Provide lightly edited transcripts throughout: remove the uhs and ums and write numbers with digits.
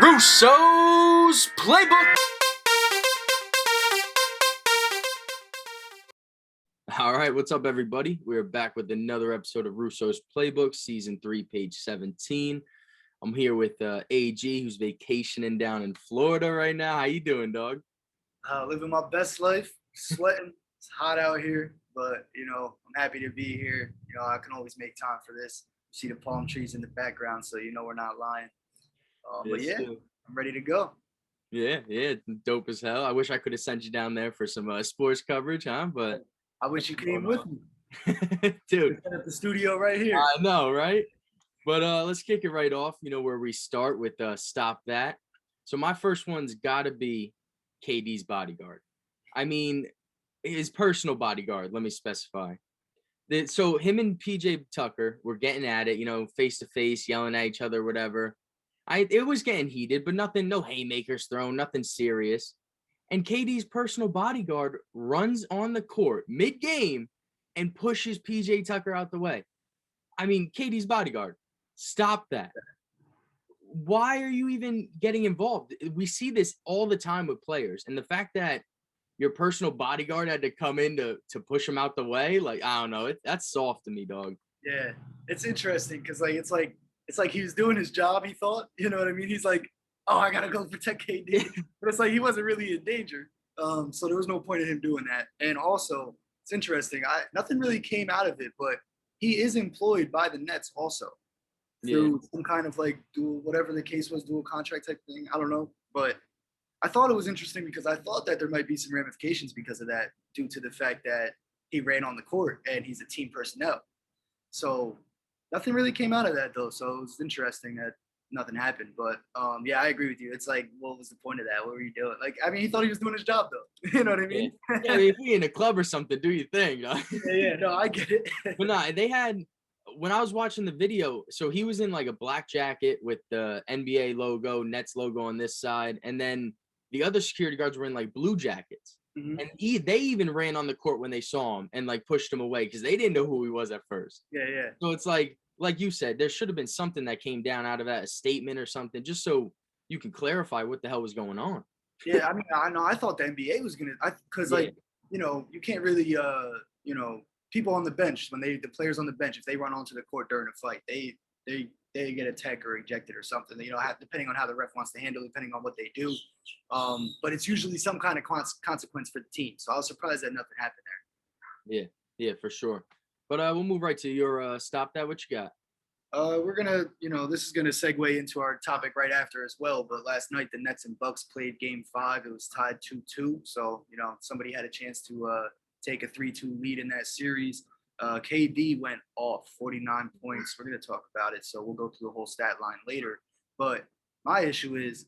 Russo's Playbook. All right, what's up, everybody? We're back with another episode of Russo's Playbook, Season 3, page 17. I'm here with AG, who's vacationing down in Florida right now. How you doing, dog? Living my best life, sweating. It's hot out here, but, I'm happy to be here. I can always make time for this. See the palm trees in the background, so we're not lying. But yeah, I'm ready to go. Yeah, dope as hell. I wish I could have sent you down there for some sports coverage, huh? But I wish you came with me. Dude. At the studio right here. I know, right? But let's kick it right off, where we start with Stop That. So my first one's got to be KD's bodyguard. I mean, his personal bodyguard, let me specify. So him and PJ Tucker were getting at it, face to face, yelling at each other, whatever. It was getting heated, but nothing, no haymakers thrown, nothing serious. And KD's personal bodyguard runs on the court mid-game and pushes PJ Tucker out the way. I mean, KD's bodyguard, stop that. Why are you even getting involved? We see this all the time with players. And the fact that your personal bodyguard had to come in to push him out the way, I don't know. That's soft to me, dog. Yeah, it's interesting because, it's like he was doing his job, he thought. You know what I mean? He's like, oh, I got to go protect KD. But it's like he wasn't really in danger. So there was no point in him doing that. And also, it's interesting. Nothing really came out of it, but he is employed by the Nets also through some kind of dual, whatever the case was, dual contract type thing. I don't know. But I thought it was interesting because I thought that there might be some ramifications because of that due to the fact that he ran on the court and he's a team personnel. So nothing really came out of that, though. So it was interesting that nothing happened. But, yeah, I agree with you. It's like, what was the point of that? What were you doing? He thought he was doing his job, though. You know what I mean? Yeah, I mean, if you're in a club or something, do your thing. Yeah, no, I get it. But no, they had, when I was watching the video, so he was in a black jacket with the NBA logo, Nets logo on this side. And then the other security guards were in blue jackets. Mm-hmm. And they even ran on the court when they saw him and pushed him away because they didn't know who he was at first. Yeah. So it's like you said, there should have been something that came down out of that, a statement or something, just so you can clarify what the hell was going on. Yeah, I mean, I know. I thought the NBA was because you can't really, people on the bench the players on the bench, if they run onto the court during a fight, they get attacked or ejected or something. Depending on how the ref wants to handle it, depending on what they do. But it's usually some kind of consequence for the team. So I was surprised that nothing happened there. Yeah, for sure. But we'll move right to your Stop That. What you got? We're going to, this is going to segue into our topic right after as well. But last night, the Nets and Bucks played game 5. It was tied 2-2. So, somebody had a chance to take a 3-2 lead in that series. KD went off 49 points. We're going to talk about it. So we'll go through the whole stat line later. But my issue is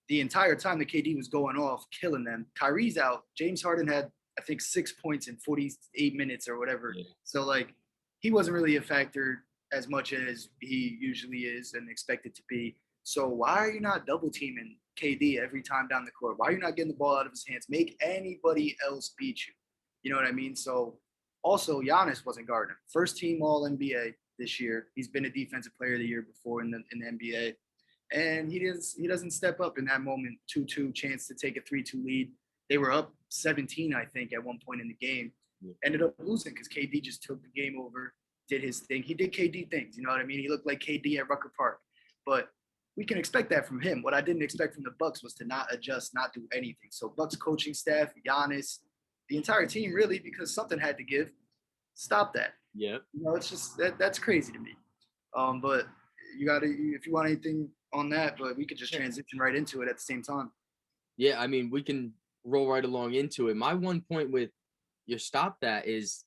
the entire time that KD was going off, killing them, Kyrie's out. James Harden had, I think, 6 points in 48 minutes or whatever. Yeah. So, he wasn't really a factor as much as he usually is and expected to be. So why are you not double teaming KD every time down the court? Why are you not getting the ball out of his hands? Make anybody else beat you. You know what I mean? So also Giannis wasn't guarding him. First team All NBA this year. He's been a defensive player of the year before in the NBA. And he doesn't step up in that moment. 2-2 chance to take a 3-2 lead. They were up 17, I think, at one point in the game. Yeah. Ended up losing because KD just took the game over, did his thing. He did KD things, you know what I mean? He looked like KD at Rucker Park. But we can expect that from him. What I didn't expect from the Bucks was to not adjust, not do anything. So Bucks coaching staff, Giannis, the entire team really, because something had to give. Stop that. Yeah. It's just that's crazy to me. But if you want anything on that, but we could just transition right into it at the same time. Yeah, I mean, we can roll right along into it. My one point with your Stop That is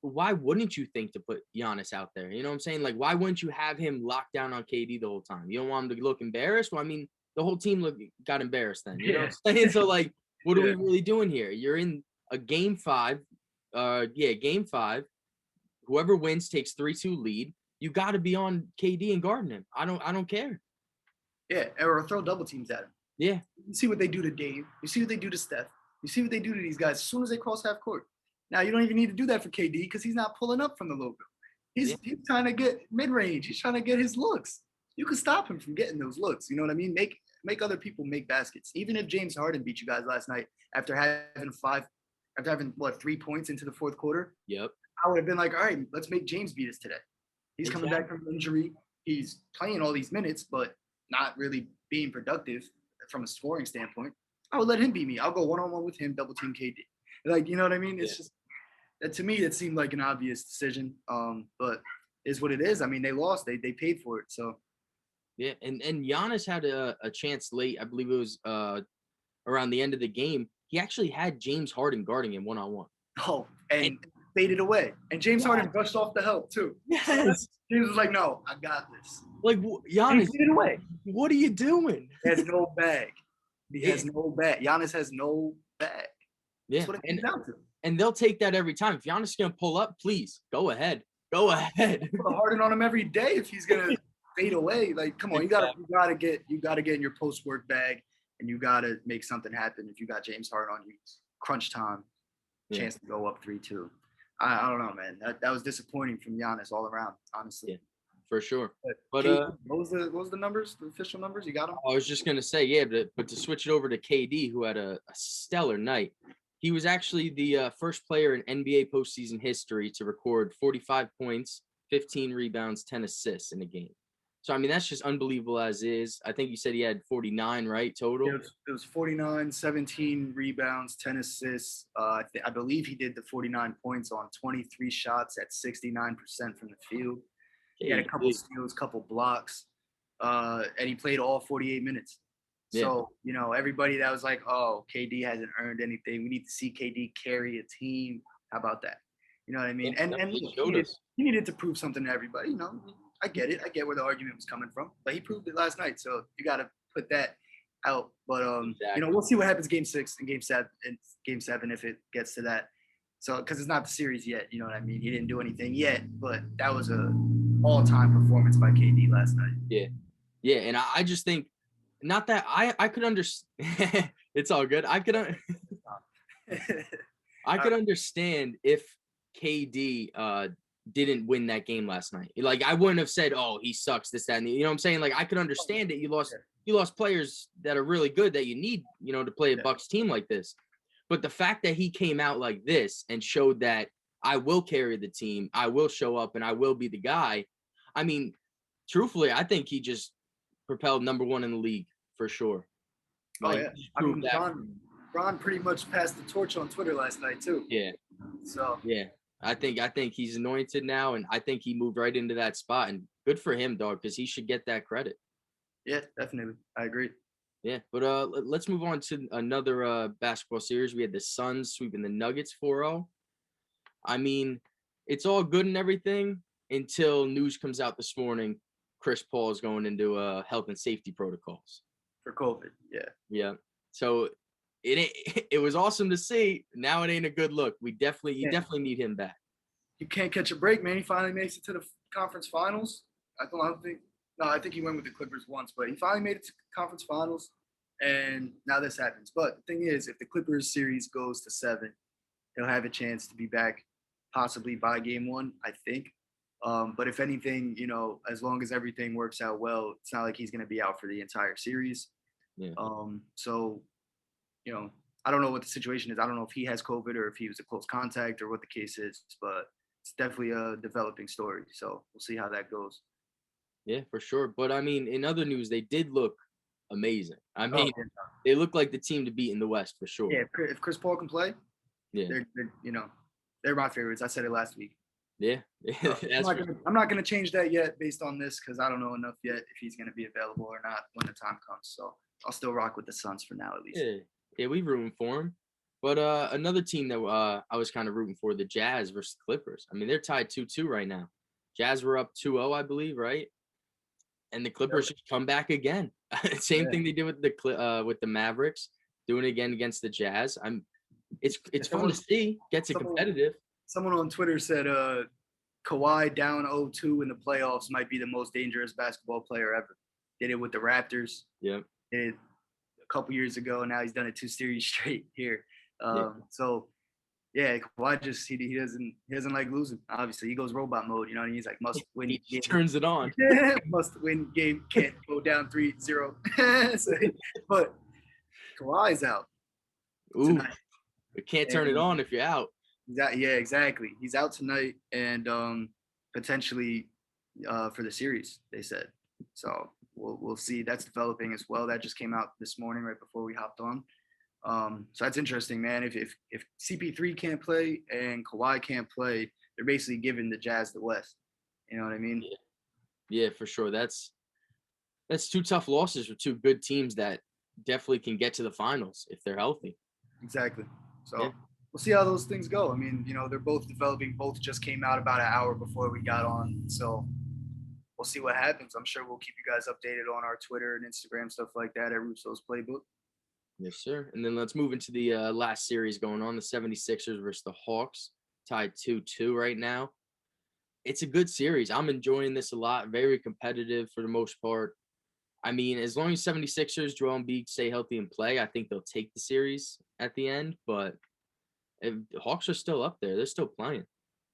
why wouldn't you think to put Giannis out there? You know what I'm saying? Why wouldn't you have him locked down on KD the whole time? You don't want him to look embarrassed? Well, I mean, the whole team got embarrassed then. You know what I'm saying? So, what are we really doing here? You're in a game 5. Game 5. Whoever wins takes 3-2 lead. You got to be on KD and guarding him. I don't care. Yeah, or throw double teams at him. Yeah. You see what they do to Dave. You see what they do to Steph. You see what they do to these guys as soon as they cross half court. Now, you don't even need to do that for KD because he's not pulling up from the logo. He's trying to get mid-range. He's trying to get his looks. you can stop him from getting those looks. You know what I mean? Make other people make baskets. Even if James Harden beat you guys last night after having what 3 points into the fourth quarter, Yep. I would have been like, all right, let's make James beat us today. He's coming back from injury. He's playing all these minutes, but not really being productive from a scoring standpoint. I would let him beat me. I'll go one-on-one with him, double team KD. Like, you know what I mean? It's just that to me, it seemed like an obvious decision. But is what it is. I mean, they lost. They paid for it. So Yeah, and Giannis had a chance late. I believe it was around the end of the game. He actually had James Harden guarding him one-on-one. And faded away. And James Harden brushed off the help too. Yes. James was like, no, I got this. Like Giannis, faded away. What are you doing? He has no bag. He has no bag. Giannis has no bag. Yeah. That's what it comes down to. And they'll take that every time. If Giannis is gonna pull up, please go ahead. Go ahead. Put a Harden on him every day if he's gonna fade away. Like, come on, you gotta get in your post work bag, and you gotta make something happen. If you got James Harden on you, crunch time, chance to go up 3-2. I don't know, man. That was disappointing from Giannis all around, honestly. Yeah, for sure. But what was the numbers? The official numbers? You got them? I was just gonna say, but to switch it over to KD, who had a stellar night. He was actually the first player in NBA postseason history to record 45 points, 15 rebounds, 10 assists in a game. So, I mean, that's just unbelievable as is. I think you said he had 49, right, total? Yeah, it was 49, 17 rebounds, 10 assists. I believe he did the 49 points on 23 shots at 69% from the field. He had a couple steals, couple blocks, and he played all 48 minutes. So, everybody that was like, oh, KD hasn't earned anything. We need to see KD carry a team. How about that? You know what I mean? And he needed to prove something to everybody. I get it. I get where the argument was coming from. But he proved it last night. So you got to put that out. But, we'll see what happens game 6 and game 7 if it gets to that. So, because it's not the series yet. You know what I mean? He didn't do anything yet. But that was a all-time performance by KD last night. Yeah. Yeah, and I just think, not that I could understand. It's all good. I could understand if KD didn't win that game last night. Like, I wouldn't have said, "Oh, he sucks," this, that, and you know what I'm saying? Like, I could understand it. You lost players that are really good that you need, to play a Bucks team like this. But the fact that he came out like this and showed that I will carry the team, I will show up, and I will be the guy. I mean, truthfully, I think he just propelled number 1 in the league for sure. Like, I mean, Ron pretty much passed the torch on Twitter last night too. Yeah. So I think he's anointed now, and I think he moved right into that spot. And good for him, dog, because he should get that credit. Yeah, definitely. I agree. Yeah, but let's move on to another basketball series. We had the Suns sweeping the Nuggets 4-0. I mean, it's all good and everything until news comes out this morning. Chris Paul is going into health and safety protocols for COVID. Yeah. So it was awesome to see. Now it ain't a good look. You definitely need him back. You can't catch a break, man. He finally makes it to the conference finals. I think he went with the Clippers once, but he finally made it to conference finals, and now this happens. But the thing is, if the Clippers series goes to 7, he'll have a chance to be back possibly by game 1, I think. But if anything, as long as everything works out well, it's not like he's going to be out for the entire series. Yeah. So, I don't know what the situation is. I don't know if he has COVID or if he was a close contact or what the case is, but it's definitely a developing story. So we'll see how that goes. Yeah, for sure. But I mean, in other news, they did look amazing. I mean, they look like the team to beat in the West for sure. Yeah, if Chris Paul can play, they're my favorites. I said it last week. Yeah. I'm not gonna change that yet based on this because I don't know enough yet if he's gonna be available or not when the time comes. So I'll still rock with the Suns for now at least. Yeah, we rooting for him. But another team that I was kind of rooting for, the Jazz versus Clippers. I mean, they're tied 2-2 right now. Jazz were up 2-0, I believe, right? And the Clippers just come back again. Same thing they did with the Mavericks, doing it again against the Jazz. It's fun to see. Gets it competitive. Someone on Twitter said Kawhi down 0-2 in the playoffs might be the most dangerous basketball player ever. Did it with the Raptors. Yeah. Did it a couple years ago. Now he's done it 2 series straight here. So Yeah, Kawhi just he doesn't like losing. Obviously, he goes robot mode. You know, and he's like must win He game, just turns it on. must win game, can't go down 3-0. So, but Kawhi's out Ooh, tonight. it can't turn it And on if you're out. yeah, exactly. He's out tonight and potentially for the series, they said. So we'll see. That's developing as well. That just came out this morning right before we hopped on. So that's interesting, man. If CP3 can't play and Kawhi can't play, they're basically giving the Jazz the West. You know what I mean? Yeah, yeah, for sure. That's two tough losses for two good teams that definitely can get to the finals if they're healthy. Exactly. Yeah. So we'll see how those things go. I mean, they're both developing. Both just came out about an hour before we got on. So we'll see what happens. I'm sure we'll keep you guys updated on our Twitter and Instagram, stuff like that at Russo's Playbook. Yes, sir. And then let's move into the last series going on, the 76ers versus the Hawks, tied 2-2 right now. It's a good series. I'm enjoying this a lot. Very competitive for the most part. I mean, as long as 76ers, Joel Embiid stay healthy and play, I think they'll take the series at the end. But if the Hawks are still up there, they're still playing.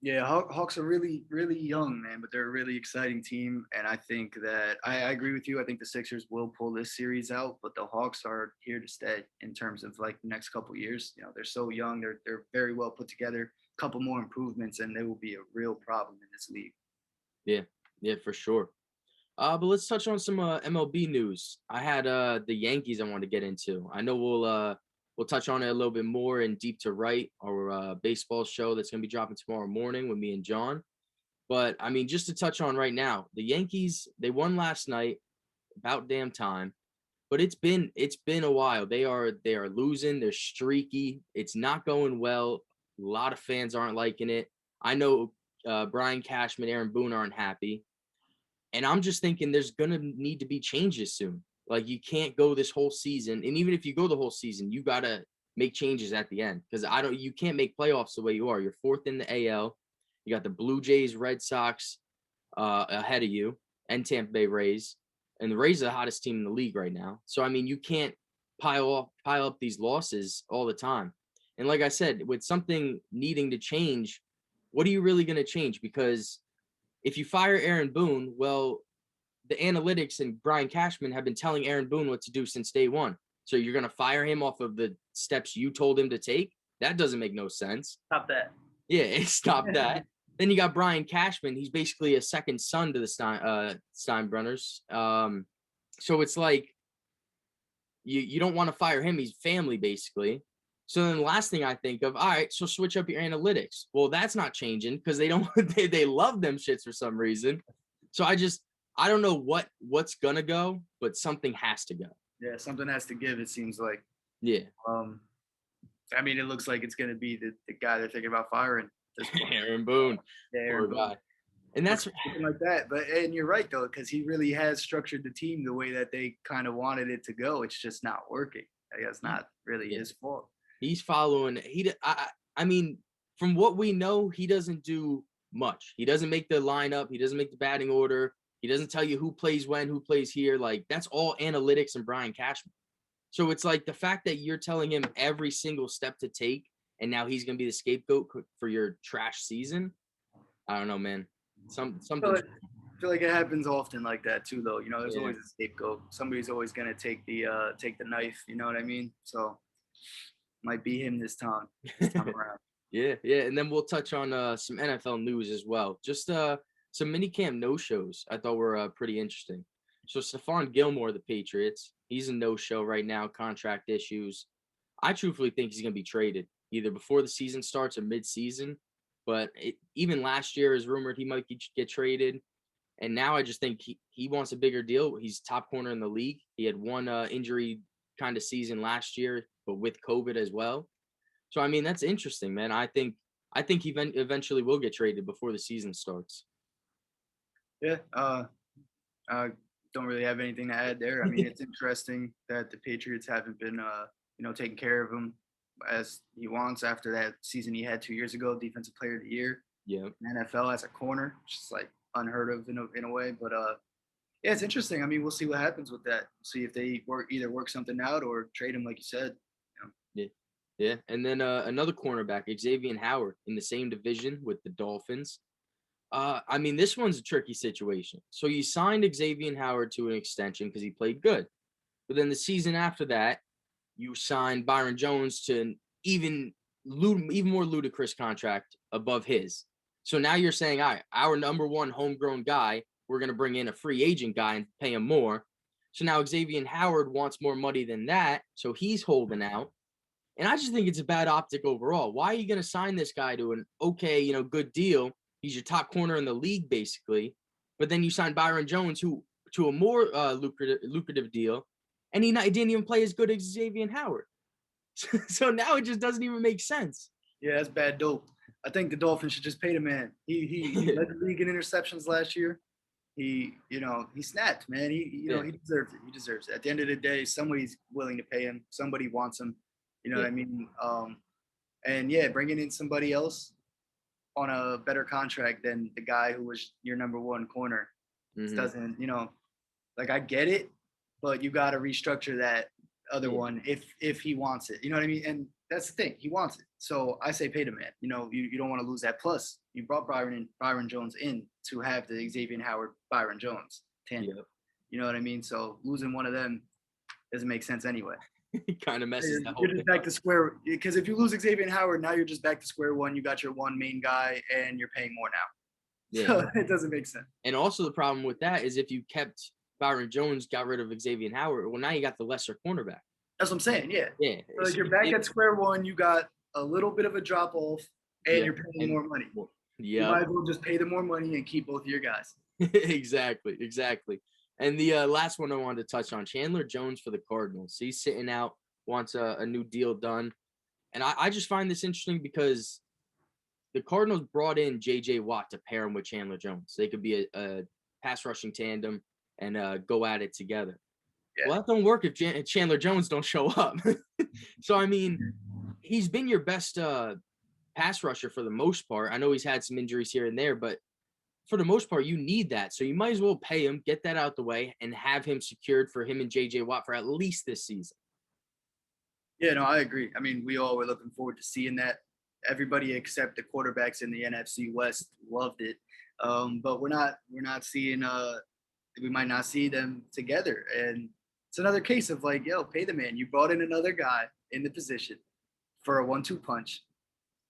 Yeah, Hawks are really, really young, man, but they're a really exciting team. And I think that I agree with you. I think the Sixers will pull this series out, but the Hawks are here to stay in terms of like the next couple years. They're so young. They're very well put together. A couple more improvements, and they will be a real problem in this league. Yeah, yeah, for sure. But let's touch on some MLB news. I had the Yankees I want to get into. I know we'll touch on it a little bit more in Deep to Right, our baseball show that's going to be dropping tomorrow morning with me and John. But I mean, just to touch on right now, the Yankees, they won last night, about damn time. But it's been a while. They are losing. They're streaky. It's not going well. A lot of fans aren't liking it. I know Brian Cashman, Aaron Boone aren't happy. And I'm just thinking there's gonna need to be changes soon. Like you can't go this whole season, and even if you go the whole season, you gotta make changes at the end because you can't make playoffs the way you are. You're fourth in the AL. You got the Blue Jays, Red Sox ahead of you, and Tampa Bay Rays, and the Rays are the hottest team in the league right now. So I mean, you can't pile up these losses all the time. And like I said, with something needing to change, what are you really going to change? Because if you fire Aaron Boone, well, the analytics and Brian Cashman have been telling Aaron Boone what to do since day one. So you're going to fire him off of the steps you told him to take? That doesn't make no sense. Stop that. Yeah, stop that. Then you got Brian Cashman. He's basically a second son to the Steinbrenners. So it's like you don't want to fire him. He's family, basically. So then the last thing I think of, all right, so switch up your analytics. Well, that's not changing because they don't they love them shits for some reason. So I don't know what's gonna go, but something has to go. Yeah, something has to give. It seems like. Yeah. I mean, it looks like it's going to be the guy they're thinking about firing. Aaron Boone. Yeah, Aaron Boone. Guy. And that's something like that. And you're right though, because he really has structured the team the way that they kind of wanted it to go. It's just not working. I guess not really his fault. He's following. I mean, from what we know, he doesn't do much. He doesn't make the lineup. He doesn't make the batting order. He doesn't tell you who plays when, who plays here. Like that's all analytics and Brian Cashman. So it's like the fact that you're telling him every single step to take, and now he's gonna be the scapegoat for your trash season. I don't know, man. Something. I feel like it happens often like that too, though. There's always a scapegoat. Somebody's always gonna take the knife. You know what I mean? So might be him this time around. Yeah. And then we'll touch on some NFL news as well. Just some minicamp no-shows I thought were pretty interesting. So Stephon Gilmore, the Patriots, he's a no-show right now, contract issues. I truthfully think he's going to be traded either before the season starts or mid-season. But even last year is rumored he might get traded. And now I just think he wants a bigger deal. He's top corner in the league. He had one injury kind of season last year, but with COVID as well. So, I mean, that's interesting, man. I think he eventually will get traded before the season starts. Yeah. Don't really have anything to add there. I mean, it's interesting that the Patriots haven't been, taking care of him as he wants after that season he had 2 years ago, Defensive Player of the Year. Yeah. NFL as a corner, which is like unheard of in a way. But yeah, it's interesting. I mean, we'll see what happens with that. See if they either work something out or trade him, like you said. Yeah. Yeah, and then another cornerback, Xavier Howard, in the same division with the Dolphins. I mean, this one's a tricky situation. So you signed Xavier Howard to an extension because he played good. But then the season after that, you signed Byron Jones to an even more ludicrous contract above his. So now you're saying, all right, our number one homegrown guy, we're going to bring in a free agent guy and pay him more. So now Xavier Howard wants more money than that. So he's holding out. And I just think it's a bad optic overall. Why are you going to sign this guy to an okay, good deal? He's your top corner in the league, basically. But then you sign Byron Jones, who to a more lucrative deal, and he didn't even play as good as Xavier Howard. So now it just doesn't even make sense. Yeah, that's bad dope. I think the Dolphins should just pay the man. He led the league in interceptions last year. He snapped, man. He deserves it. He deserves it. At the end of the day, somebody's willing to pay him. Somebody wants him. You know what I mean? And yeah, bringing in somebody else on a better contract than the guy who was your number one corner doesn't, like I get it, but you got to restructure that other one if he wants it. You know what I mean? And that's the thing. He wants it. So I say pay the man. You don't want to lose that. Plus, you brought Byron Jones in to have the Xavier Howard, Byron Jones tandem. Yep. You know what I mean? So losing one of them doesn't make sense anyway. It kind of messes that whole You're just back to square, because if you lose Xavier Howard, now you're just back to square one. You got your one main guy and you're paying more now. Yeah. So it doesn't make sense. And also the problem with that is if you kept Byron Jones, got rid of Xavier Howard, well, now you got the lesser cornerback. That's what I'm saying. Yeah. Yeah. So like you're back at square one. You got a little bit of a drop off and you're paying more money. Yeah. You might as well just pay them more money and keep both of your guys. Exactly. And the last one I wanted to touch on, Chandler Jones for the Cardinals. He's sitting out, wants a new deal done. And I just find this interesting because the Cardinals brought in J.J. Watt to pair him with Chandler Jones. They could be a pass rushing tandem and go at it together. Yeah. Well, that don't work if Chandler Jones don't show up. So, I mean, he's been your best pass rusher for the most part. I know he's had some injuries here and there, but for the most part, you need that. So you might as well pay him, get that out the way, and have him secured for him and J.J. Watt for at least this season. Yeah, no, I agree. I mean, we all were looking forward to seeing that. Everybody except the quarterbacks in the NFC West loved it. But we're not seeing we might not see them together. And it's another case of like, yo, pay the man. You brought in another guy in the position for a 1-2 punch.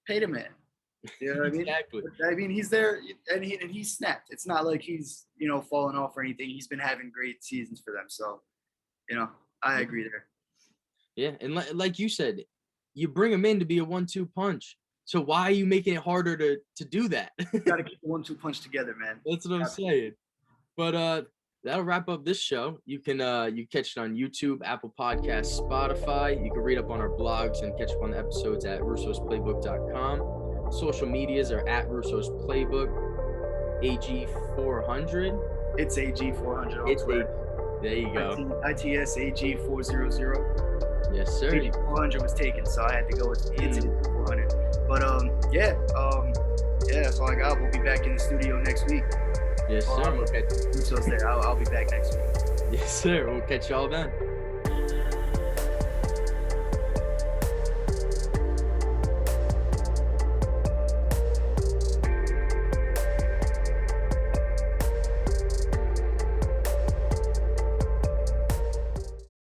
Pay the man. You know what I mean? Exactly. I mean, he's there and he snapped. It's not like he's, falling off or anything. He's been having great seasons for them. So, I agree there. Yeah, and like you said, you bring him in to be a 1-2 punch. So why are you making it harder to do that? You got to keep the 1-2 punch together, man. That's what I'm saying. But that'll wrap up this show. You can you catch it on YouTube, Apple Podcasts, Spotify. You can read up on our blogs and catch up on the episodes at russosplaybook.com. Social medias are at Russo's Playbook, AG400. It's AG400 on Twitter. There you go. ITS AG400. Yes, sir. AG400 was taken, so I had to go with it's 400. But that's all I got. We'll be back in the studio next week. Yes, sir. Russo's there. I'll be back next week. Yes, sir. We'll catch y'all then.